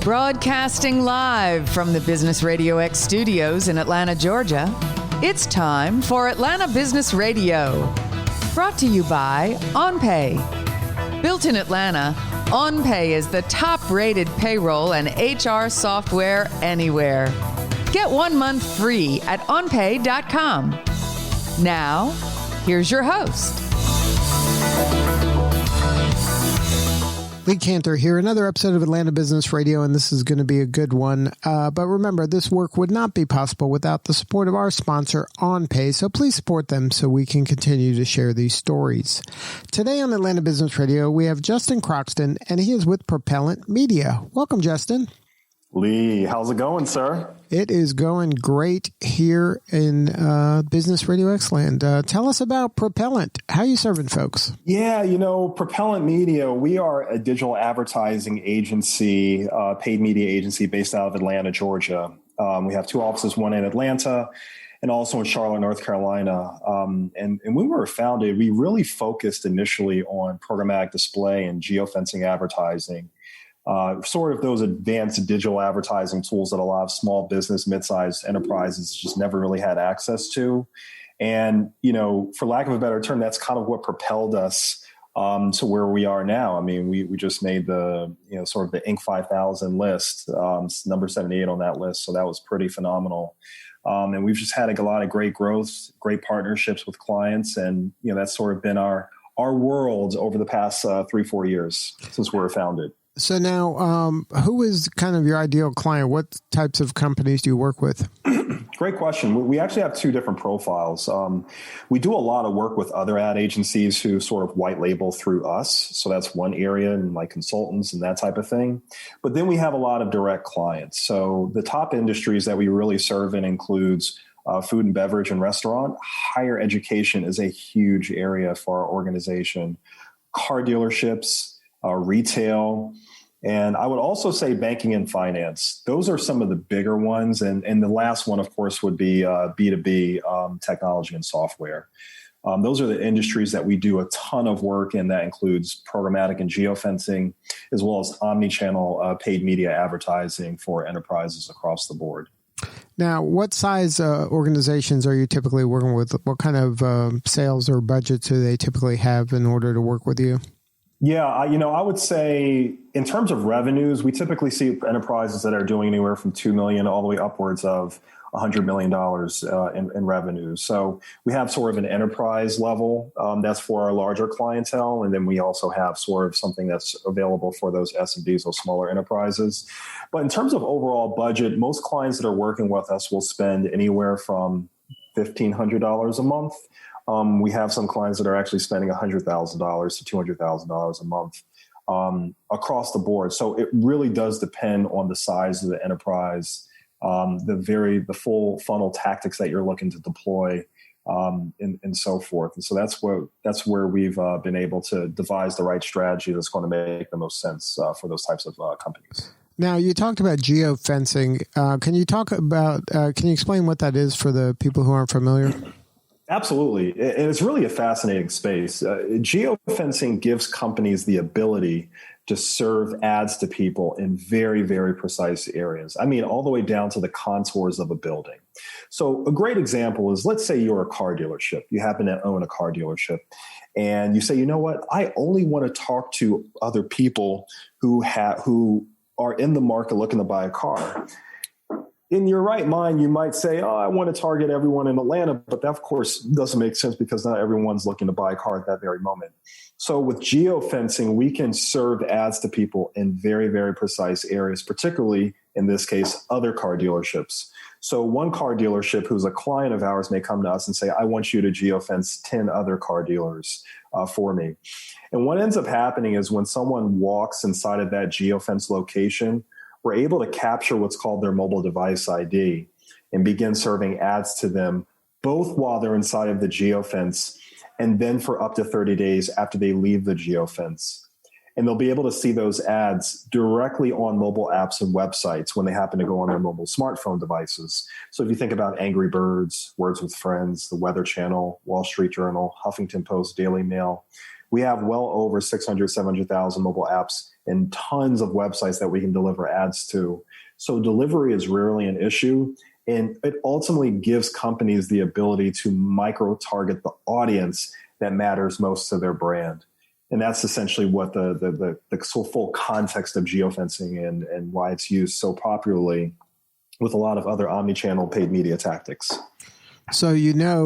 Broadcasting live from the Business RadioX studios in Atlanta, Georgia, it's time for Atlanta Business Radio. Brought to you by OnPay. Built in Atlanta, OnPay is the top-rated payroll and HR software anywhere. Get 1 month free at onpay.com. Now, here's your host. Lee Cantor here, another episode of Atlanta Business Radio, and this is going to be a good one. But remember, this work would not be possible without the support of our sponsor, OnPay, so please support them so we can continue to share these stories. Today on Atlanta Business Radio, we have Justin Croxton, and he is with Propellant Media. Welcome, Justin. Lee, how's it going, sir? It is going great here in Business RadioX land. Tell us about Propellant. How are you serving folks? Yeah, Propellant Media, we are a digital advertising agency, paid media agency based out of Atlanta, Georgia. We have 2 offices, one in Atlanta and also in Charlotte, North Carolina. And when we were founded, we really focused initially on programmatic display and geofencing advertising. Sort of those advanced digital advertising tools that a lot of small business, mid-sized enterprises just never really had access to. And, for lack of a better term, that's kind of what propelled us to where we are now. I mean, we just made the, sort of the Inc. 5000 list, number 78 on that list. So that was pretty phenomenal. And we've just had a lot of great growth, great partnerships with clients. And, that's sort of been our world over the past 3-4 years since we were founded. So now, who is kind of your ideal client? What types of companies do you work with? Great question. We actually have 2 different profiles. We do a lot of work with other ad agencies who sort of white label through us. So that's one area, and like consultants and that type of thing. But then we have a lot of direct clients. So the top industries that we really serve in includes food and beverage and restaurant. Higher education is a huge area for our organization. Car dealerships, retail, and I would also say banking and finance. Those are some of the bigger ones. And the last one, of course, would be B2B technology and software. Those are the industries that we do a ton of work in. That includes programmatic and geofencing, as well as omni-channel paid media advertising for enterprises across the board. Now, what size organizations are you typically working with? What kind of sales or budgets do they typically have in order to work with you? Yeah, I would say in terms of revenues, we typically see enterprises that are doing anywhere from $2 million all the way upwards of $100 million in revenue. So we have sort of an enterprise level that's for our larger clientele. And then we also have sort of something that's available for those SMBs, those smaller enterprises. But in terms of overall budget, most clients that are working with us will spend anywhere from $1,500 a month. We have some clients that are actually spending $100,000 to $200,000 a month across the board. So it really does depend on the size of the enterprise, the full funnel tactics that you're looking to deploy, and so forth. And so that's where we've been able to devise the right strategy that's going to make the most sense for those types of companies. Now, you talked about geofencing. Can you explain what that is for the people who aren't familiar? Absolutely. And it's really a fascinating space. Geofencing gives companies the ability to serve ads to people in very, very precise areas. I mean, all the way down to the contours of a building. So a great example is, let's say you're a car dealership. You happen to own a car dealership. And you say, you know what? I only want to talk to other people who are in the market looking to buy a car. In your right mind, you might say, I want to target everyone in Atlanta, but that, of course, doesn't make sense because not everyone's looking to buy a car at that very moment. So with geofencing, we can serve ads to people in very, very precise areas, particularly, in this case, other car dealerships. So one car dealership who's a client of ours may come to us and say, I want you to geofence 10 other car dealers for me. And what ends up happening is when someone walks inside of that geofence location, we're able to capture what's called their mobile device ID and begin serving ads to them, both while they're inside of the geofence and then for up to 30 days after they leave the geofence. And they'll be able to see those ads directly on mobile apps and websites when they happen to go on their mobile smartphone devices. So if you think about Angry Birds, Words with Friends, the Weather Channel, Wall Street Journal, Huffington Post, Daily Mail, We have well over 600, 700,000 mobile apps and tons of websites that we can deliver ads to. So delivery is rarely an issue. And it ultimately gives companies the ability to micro-target the audience that matters most to their brand. And that's essentially what the full context of geofencing and why it's used so popularly with a lot of other omni-channel paid media tactics. So,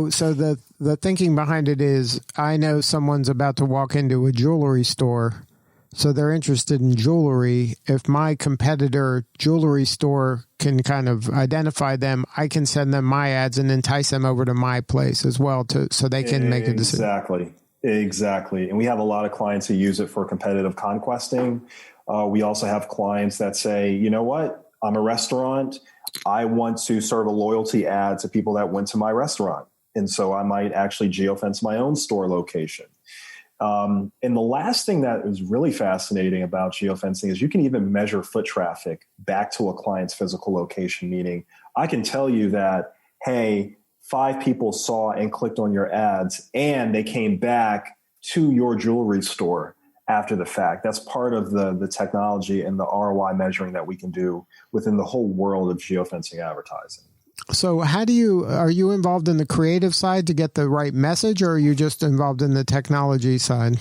so the thinking behind it is, I know someone's about to walk into a jewelry store, so they're interested in jewelry. If my competitor jewelry store can kind of identify them, I can send them my ads and entice them over to my place as well, so they can make a decision. Exactly. And we have a lot of clients who use it for competitive conquesting. We also have clients that say, you know what, I'm a restaurant. I want to serve a loyalty ad to people that went to my restaurant. And so I might actually geofence my own store location. And the last thing that is really fascinating about geofencing is you can even measure foot traffic back to a client's physical location, meaning I can tell you that, hey, 5 people saw and clicked on your ads and they came back to your jewelry store after the fact. That's part of the technology and the ROI measuring that we can do within the whole world of geofencing advertising. So are you involved in the creative side to get the right message, or are you just involved in the technology side?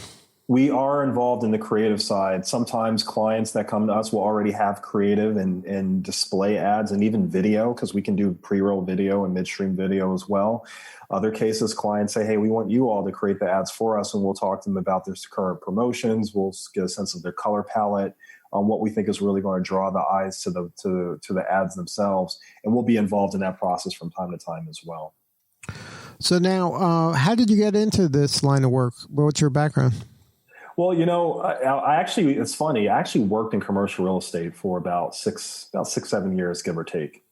We are involved in the creative side. Sometimes clients that come to us will already have creative and display ads and even video, because we can do pre-roll video and midstream video as well. Other cases, clients say, hey, we want you all to create the ads for us, and we'll talk to them about their current promotions. We'll get a sense of their color palette, on what we think is really going to draw the eyes to the ads themselves. And we'll be involved in that process from time to time as well. So now, how did you get into this line of work? What's your background? Well, I actually, it's funny. I actually worked in commercial real estate for about 6-7 years, give or take.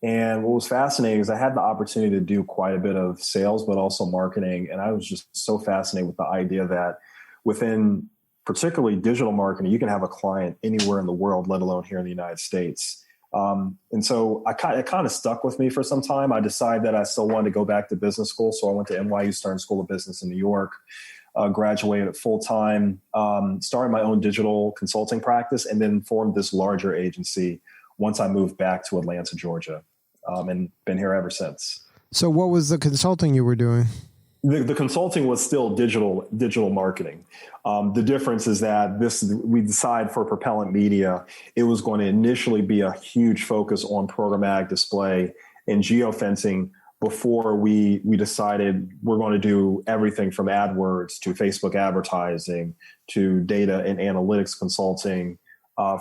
And what was fascinating is I had the opportunity to do quite a bit of sales, but also marketing. And I was just so fascinated with the idea that within particularly digital marketing, you can have a client anywhere in the world, let alone here in the United States. And so it kind of stuck with me for some time. I decided that I still wanted to go back to business school. So I went to NYU Stern School of Business in New York. Graduated full time, started my own digital consulting practice, and then formed this larger agency once I moved back to Atlanta, Georgia, and been here ever since. So what was the consulting you were doing? The consulting was still digital marketing. The difference is that we decided for Propellant Media, it was going to initially be a huge focus on programmatic display and geofencing, before we decided we're going to do everything from AdWords to Facebook advertising to data and analytics consulting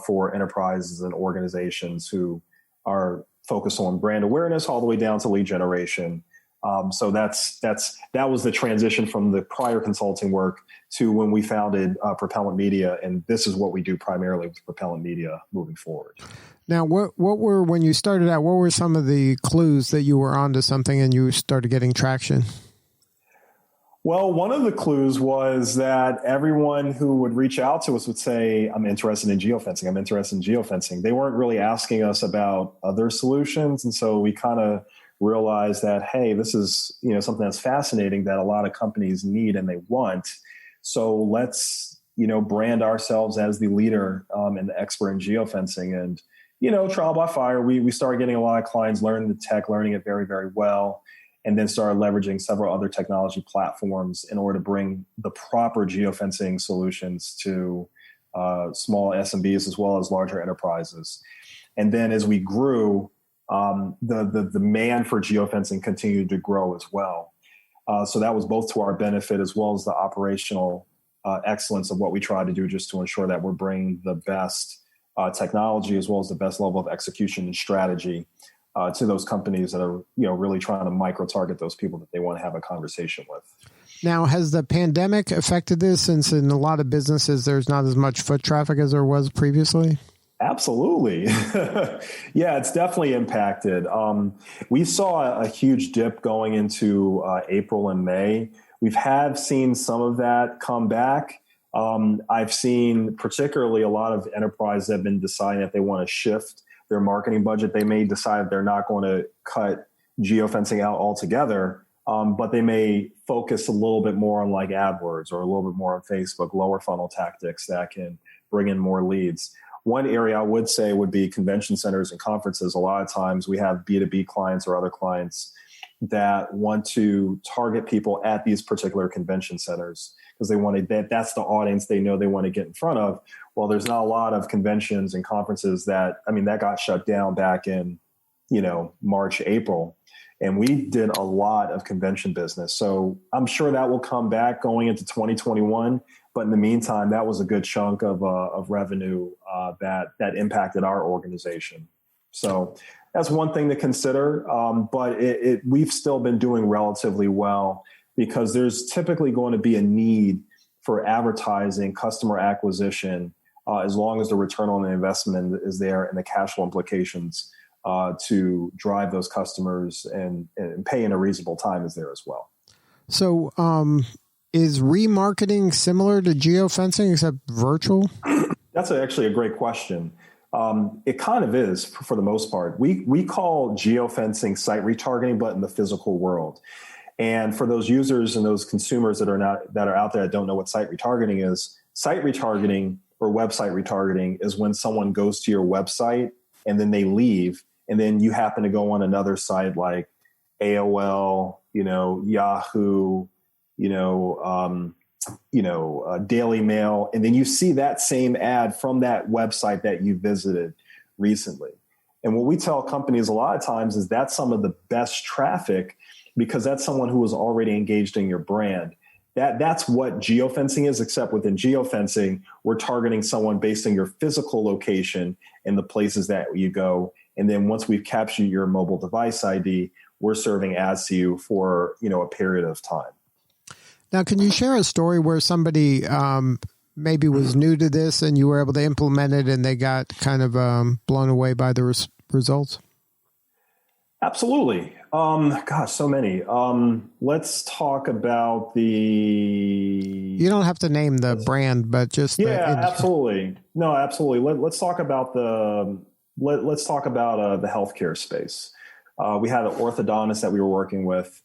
for enterprises and organizations who are focused on brand awareness all the way down to lead generation. So that was the transition from the prior consulting work to when we founded Propellant Media, and this is what we do primarily with Propellant Media moving forward. Now, when you started out, what were some of the clues that you were onto something and you started getting traction? Well, one of the clues was that everyone who would reach out to us would say, I'm interested in geofencing. I'm interested in geofencing. They weren't really asking us about other solutions. And so we kind of realized that, hey, this is something that's fascinating that a lot of companies need and they want. So let's brand ourselves as the leader and the expert in geofencing. And trial by fire, we started getting a lot of clients learning the tech, learning it very, very well, and then started leveraging several other technology platforms in order to bring the proper geofencing solutions to small SMBs as well as larger enterprises. And then as we grew, the demand for geofencing continued to grow as well. So that was both to our benefit as well as the operational excellence of what we try to do, just to ensure that we're bringing the best technology as well as the best level of execution and strategy to those companies that are really trying to micro-target those people that they want to have a conversation with. Now, has the pandemic affected this, since in a lot of businesses there's not as much foot traffic as there was previously? Absolutely. Yeah, it's definitely impacted. We saw a huge dip going into April and May. We've seen some of that come back. I've seen particularly a lot of enterprises that have been deciding that they want to shift their marketing budget. They may decide they're not going to cut geofencing out altogether, but they may focus a little bit more on like AdWords or a little bit more on Facebook, lower funnel tactics that can bring in more leads. One area I would say would be convention centers and conferences. A lot of times we have B2B clients or other clients that want to target people at these particular convention centers because they want to, that's the audience they know they want to get in front of. Well, there's not a lot of conventions and conferences that got shut down back in, March, April. And we did a lot of convention business. So I'm sure that will come back going into 2021. But in the meantime, that was a good chunk of revenue that impacted our organization. So that's one thing to consider. But we've still been doing relatively well because there's typically going to be a need for advertising, customer acquisition, as long as the return on the investment is there and the cash flow implications to drive those customers and pay in a reasonable time is there as well. So is remarketing similar to geofencing except virtual? That's actually a great question. It kind of is for the most part. We call geofencing site retargeting, but in the physical world. And for those users and those consumers that are out there that don't know what site retargeting is, site retargeting or website retargeting is when someone goes to your website and then they leave, and then you happen to go on another site like AOL, Yahoo, Daily Mail, and then you see that same ad from that website that you visited recently. And what we tell companies a lot of times is that's some of the best traffic because that's someone who was already engaged in your brand. That's what geofencing is, except within geofencing, we're targeting someone based on your physical location and the places that you go. And then once we've captured your mobile device ID, we're serving ads to you for, a period of time. Now, can you share a story where somebody maybe was new to this and you were able to implement it and they got kind of blown away by the results? Absolutely. Gosh, so many. Let's talk about You don't have to name the brand, but just absolutely. No, absolutely. Let's talk about the healthcare space. We had an orthodontist that we were working with.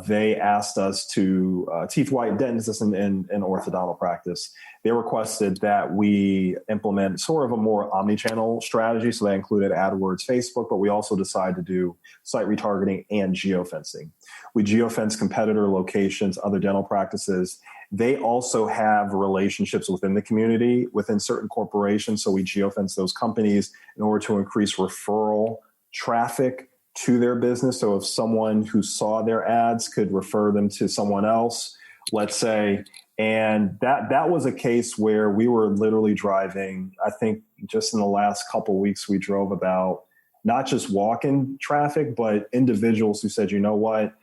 They asked us to teeth white dentists in orthodontal practice. They requested that we implement sort of a more omni-channel strategy. So that included AdWords, Facebook, but we also decided to do site retargeting and geofencing. We geofence competitor locations, other dental practices. They also have relationships within the community, within certain corporations. So we geofence those companies in order to increase referral traffic to their business. So if someone who saw their ads could refer them to someone else, let's say, and that was a case where we were literally driving, I think just in the last couple of weeks, we drove about not just walk-in traffic, but individuals who said, you know what,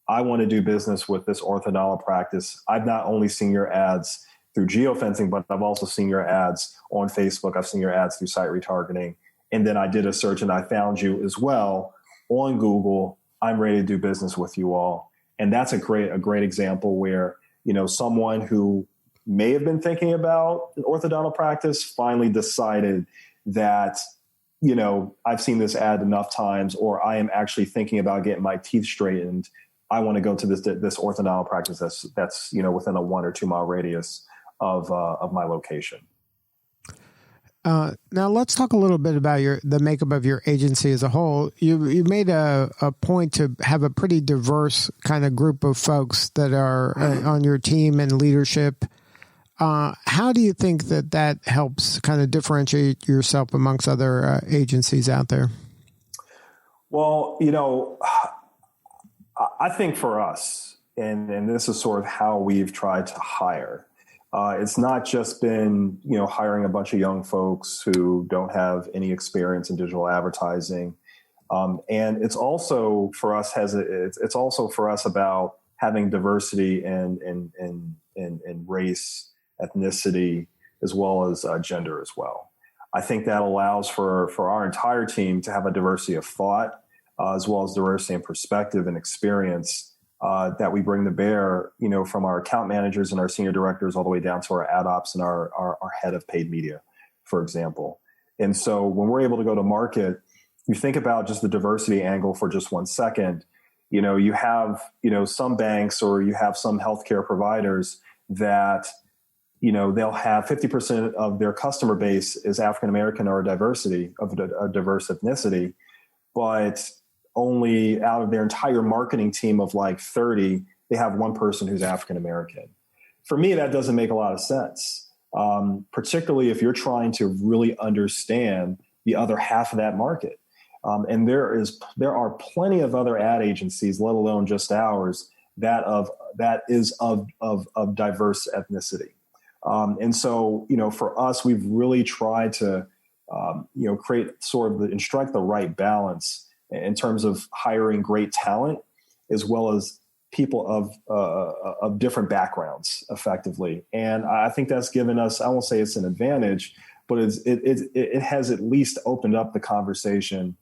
I want to do business with this orthodontal practice. I've not only seen your ads through geofencing, but I've also seen your ads on Facebook. I've seen your ads through site retargeting. And then I did a search and I found you as well on Google. I'm ready to do business with you all. And that's a great example where, someone who may have been thinking about an orthodontal practice finally decided that, I've seen this ad enough times, or I am actually thinking about getting my teeth straightened. I want to go to this orthodontal practice that's within a 1 or 2 mile radius of my location. Now let's talk a little bit about the makeup of your agency as a whole. You made a point to have a pretty diverse kind of group of folks that are on your team and leadership. How do you think that helps kind of differentiate yourself amongst other agencies out there? Well, I think for us, and this is sort of how we've tried to hire, it's not just been, hiring a bunch of young folks who don't have any experience in digital advertising. And it's also for us it's also for us about having diversity in race, ethnicity, as well as gender as well. I think that allows for our entire team to have a diversity of thought, as well as diversity in perspective and experience that we bring to bear, from our account managers and our senior directors all the way down to our ad ops and our head of paid media, for example. And so when we're able to go to market, you think about just the diversity angle for just 1 second. You have, some banks or you have some healthcare providers that, they'll have 50% of their customer base is African-American or a diverse ethnicity, but only out of their entire marketing team of like 30, they have one person who's African-American. For me, that doesn't make a lot of sense, particularly if you're trying to really understand the other half of that market. And there are plenty of other ad agencies, let alone just ours, that is of diverse ethnicity. And so, for us, we've really tried to, create sort of and strike the right balance in terms of hiring great talent, as well as people of different backgrounds effectively. And I think that's given us, I won't say it's an advantage, but it has at least opened up the conversation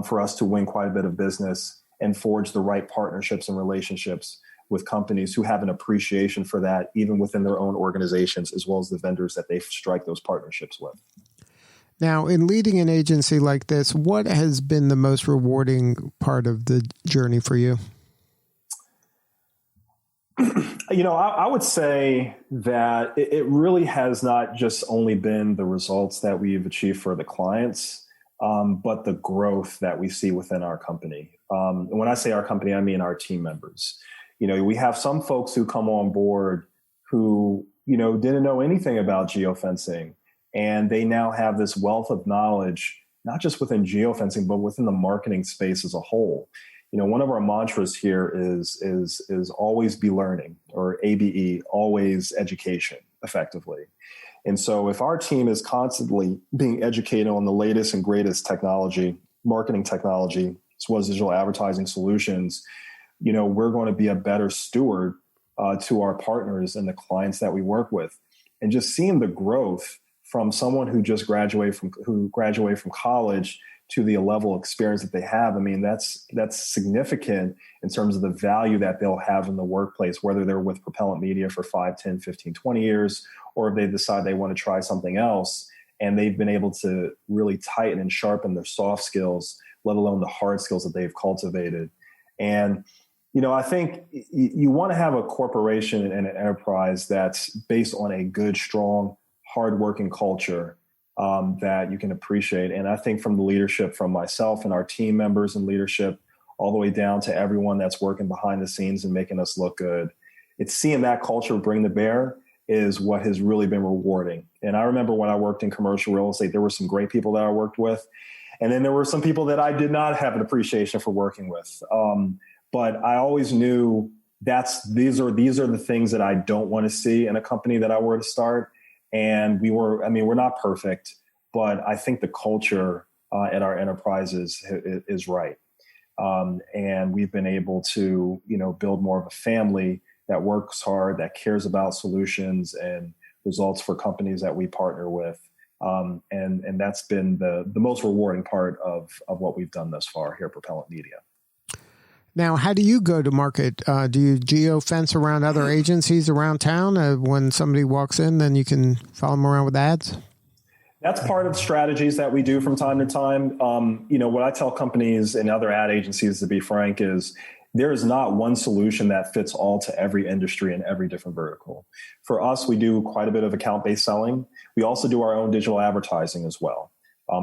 for us to win quite a bit of business and forge the right partnerships and relationships with companies who have an appreciation for that, even within their own organizations, as well as the vendors that they strike those partnerships with. Now, in leading an agency like this, what has been the most rewarding part of the journey for you? I would say that it really has not just only been the results that we've achieved for the clients, but the growth that we see within our company. And when I say our company, I mean our team members. We have some folks who come on board who, didn't know anything about geofencing, and they now have this wealth of knowledge, not just within geofencing, but within the marketing space as a whole. One of our mantras here is always be learning, or ABE, always education, effectively. And so if our team is constantly being educated on the latest and greatest technology, marketing technology, as well as digital advertising solutions, we're going to be a better steward to our partners and the clients that we work with. And just seeing the growth from someone who just graduated from college to the level of experience that they have, I mean, that's significant in terms of the value that they'll have in the workplace, whether they're with Propellant Media for 5, 10, 15, 20 years, or if they decide they want to try something else, and they've been able to really tighten and sharpen their soft skills, let alone the hard skills that they've cultivated. And I think you want to have a corporation and an enterprise that's based on a good, strong, hardworking culture that you can appreciate. And I think from the leadership, from myself and our team members and leadership, all the way down to everyone that's working behind the scenes and making us look good, it's seeing that culture bring to bear is what has really been rewarding. And I remember when I worked in commercial real estate, there were some great people that I worked with. And then there were some people that I did not have an appreciation for working with. But I always knew these are the things that I don't want to see in a company that I were to start. And we're not perfect, but I think the culture at our enterprises is right. And we've been able to, build more of a family that works hard, that cares about solutions and results for companies that we partner with. And that's been the most rewarding part of what we've done thus far here at Propellant Media. Now, how do you go to market? Do you geofence around other agencies around town? When somebody walks in, then you can follow them around with ads? That's part of strategies that we do from time to time. What I tell companies and other ad agencies, to be frank, is there is not one solution that fits all to every industry and every different vertical. For us, we do quite a bit of account-based selling. We also do our own digital advertising as well.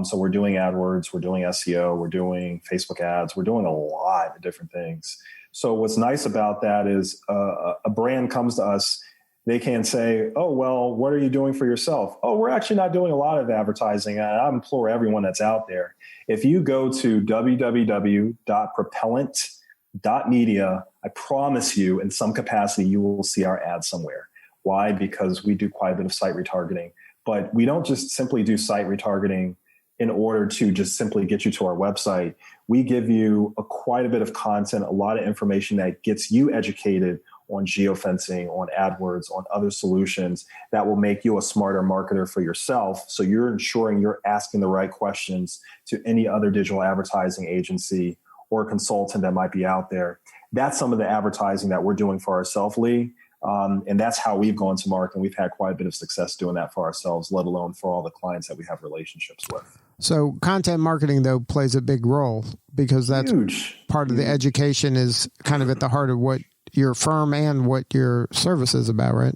So we're doing AdWords, we're doing SEO, we're doing Facebook ads, we're doing a lot of different things. So what's nice about that is a brand comes to us, they can say, oh, well, what are you doing for yourself? Oh, we're actually not doing a lot of advertising. I implore everyone that's out there, if you go to www.propellant.media, I promise you in some capacity, you will see our ad somewhere. Why? Because we do quite a bit of site retargeting, but we don't just simply do site retargeting in order to just simply get you to our website. We give you quite a bit of content, a lot of information that gets you educated on geofencing, on AdWords, on other solutions that will make you a smarter marketer for yourself. So you're ensuring you're asking the right questions to any other digital advertising agency or consultant that might be out there. That's some of the advertising that we're doing for ourselves, Lee. And that's how we've gone to market. And we've had quite a bit of success doing that for ourselves, let alone for all the clients that we have relationships with. So content marketing, though, plays a big role because that's Huge. Part of the education is kind of at the heart of what your firm and what your service is about, right?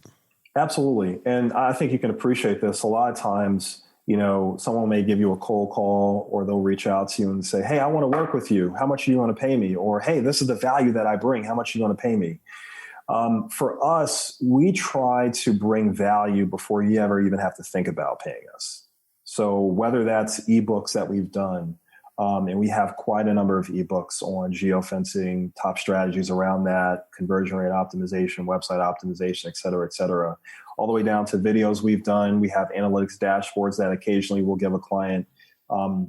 Absolutely. And I think you can appreciate this. A lot of times, someone may give you a cold call or they'll reach out to you and say, hey, I want to work with you. How much do you want to pay me? Or, hey, this is the value that I bring. How much do you want to pay me? For us, we try to bring value before you ever even have to think about paying us. So whether that's ebooks that we've done, and we have quite a number of ebooks on geofencing, top strategies around that, conversion rate optimization, website optimization, et cetera, all the way down to videos we've done. We have analytics dashboards that occasionally we'll give a client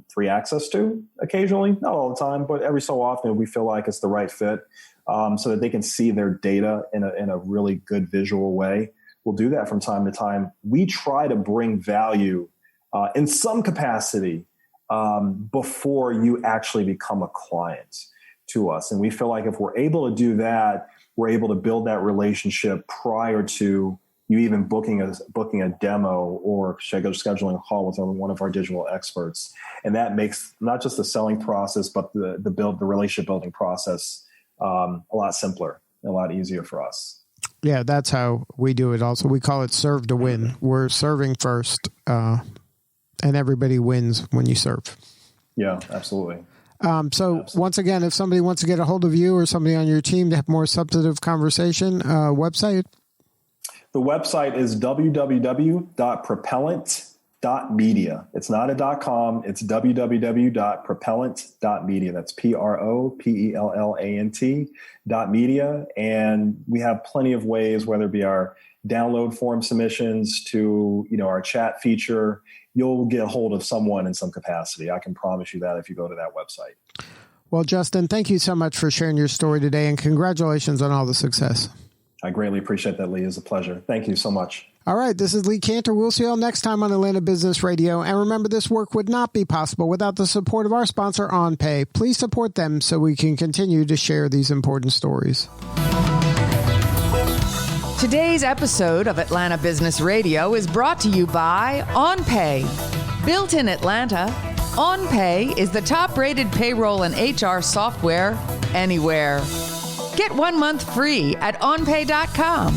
free access to occasionally, not all the time, but every so often we feel like it's the right fit so that they can see their data in a really good visual way. We'll do that from time to time. We try to bring value in some capacity before you actually become a client to us. And we feel like if we're able to do that, we're able to build that relationship prior to you even booking a demo or scheduling a call with one of our digital experts. And that makes not just the selling process, but the relationship building process a lot simpler, a lot easier for us. Yeah, that's how we do it also. We call it serve to win. We're serving first, and everybody wins when you serve. Yeah, absolutely. So once again, if somebody wants to get a hold of you or somebody on your team to have more substantive conversation, website? The website is www.propellant.media. It's not a .com. It's www.propellant.media. That's PROPELLANT.media. And we have plenty of ways, whether it be our download form submissions to, our chat feature. You'll get a hold of someone in some capacity. I can promise you that if you go to that website. Well, Justin, thank you so much for sharing your story today, and congratulations on all the success. I greatly appreciate that, Lee. It's a pleasure. Thank you so much. All right. This is Lee Cantor. We'll see you all next time on Atlanta Business Radio. And remember, this work would not be possible without the support of our sponsor, OnPay. Please support them so we can continue to share these important stories. Today's episode of Atlanta Business Radio is brought to you by OnPay. Built in Atlanta, OnPay is the top-rated payroll and HR software anywhere. Get 1 month free at onpay.com.